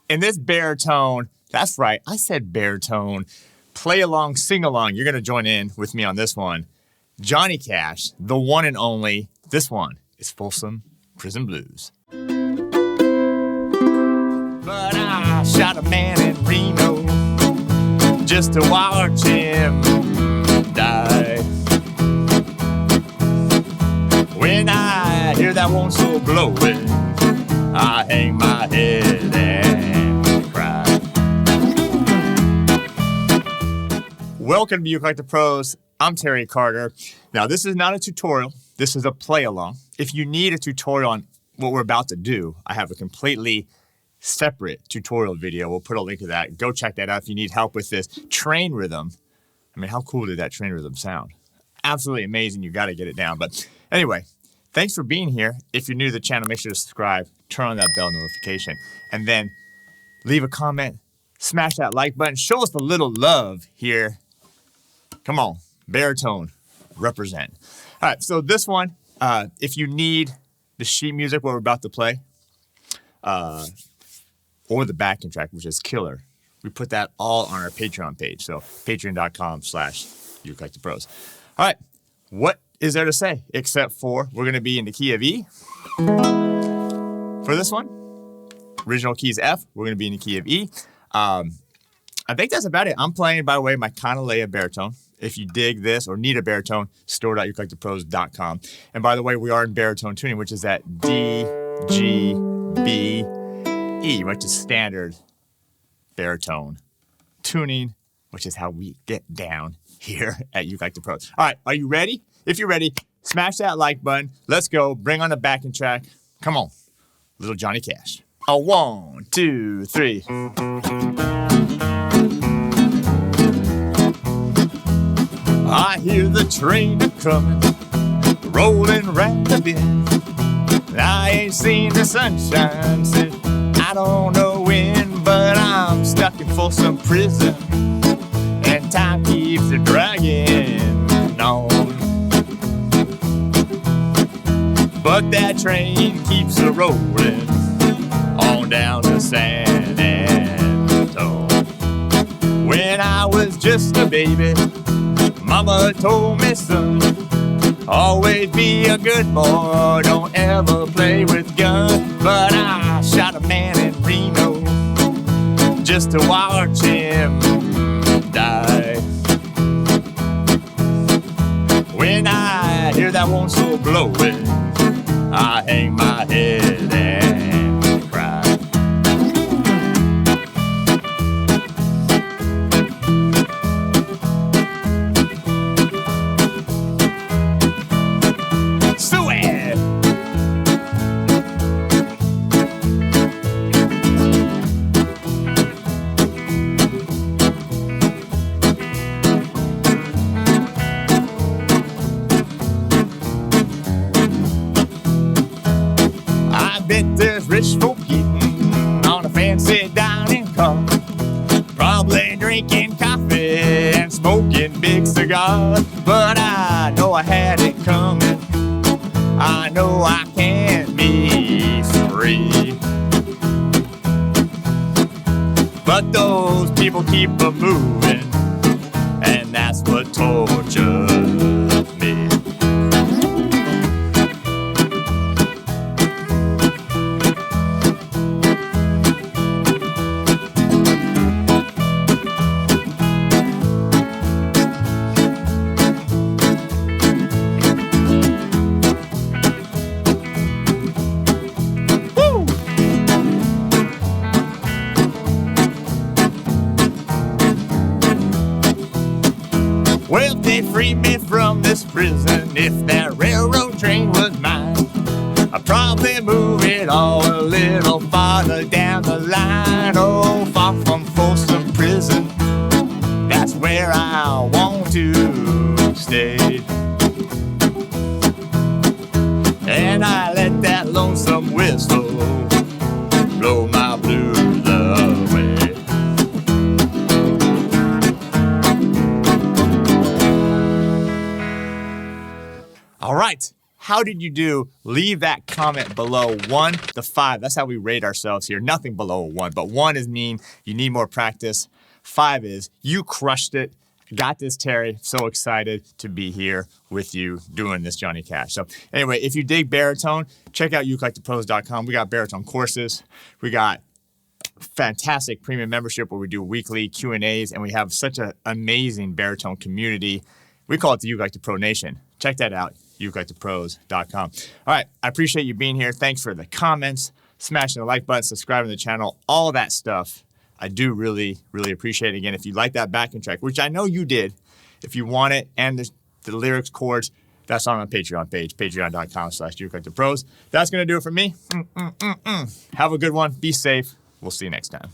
in this baritone, that's right, I said baritone, play along, sing along. You're going to join in with me on this one. Johnny Cash, the one and only. This one is Folsom Prison Blues. But I shot a man in Reno just to watch him die. When I hear that one so blowing, I hang my head and cry. Welcome to ukelikethepros. I'm Terry Carter. Now, this is not a tutorial. This is a play along. If you need a tutorial on what we're about to do, I have a completely separate tutorial video. We'll put a link to that. Go check that out if you need help with this train rhythm. I mean, how cool did that train rhythm sound? Absolutely amazing. You got to get it down. But anyway, thanks for being here. If you're new to the channel, make sure to subscribe, turn on that bell notification, and then leave a comment, smash that like button, show us a little love here. Come on, baritone, represent. All right, so this one, if you need the sheet music, what we're about to play, or the backing track, which is killer, we put that all on our Patreon page. So patreon.com/ukelikethepros. All right, what is there to say except for we're going to be in the key of E for this one. Original key is F. We're going to be in the key of E. I think that's about it. I'm playing, by the way, my Guitarlele baritone. If you dig this or need a baritone, store.ukelikethepros.com. And by the way, we are in baritone tuning, which is at D, G, B, E, which is standard baritone tuning, which is how we get down here at ukelikethepros. All right, are you ready? If you're ready, smash that like button. Let's go. Bring on the backing track. Come on, little Johnny Cash. A 1, 2, 3. I hear the train a-comin', rolling right the bend. I ain't seen the sunshine since I don't know when, but I'm stuck in Folsom Prison, and time keeps a dragging on. But that train keeps a rolling on down to San Antonio. When I was just a baby, Mama told me, son, always be a good boy, don't ever play with guns. But I shot a man in Reno just to watch him die. When I hear that one so blowing, I hang my head and cry. Sweat! I bet there's rich folk eating on a fancy dining car, probably drinking coffee and smoking big cigars. But I know I had it coming, I know I can't be free. But those people keep a moving, and that's what tortures me. Well, if they freed me from this prison, if that railroad train was mine, I'd probably move it all a little farther down the line. Oh, far from Folsom Prison, that's where I want to stay. And I let that lonesome whistle blow my blues away. All right, How did you do? Leave that comment below. 1 to 5. That's how we rate ourselves here. Nothing below a 1, but 1 is mean you need more practice. 5 is you crushed it. Got this, Terry. So excited to be here with you doing this, Johnny Cash. So anyway, if you dig baritone, check out ukelikethepros.com. We got baritone courses. We got fantastic premium membership where we do weekly Q&As, and we have such an amazing baritone community. We call it the You Like to Pro Nation. Check that out, ukelikethepros.com. All right, I appreciate you being here. Thanks for the comments, smashing the like button, subscribing to the channel, all that stuff. I do really, really appreciate it. Again, if you like that backing track, which I know you did, if you want it and the lyrics, chords, that's on my Patreon page, patreon.com/ukelikethepros. That's going to do it for me. Have a good one. Be safe. We'll see you next time.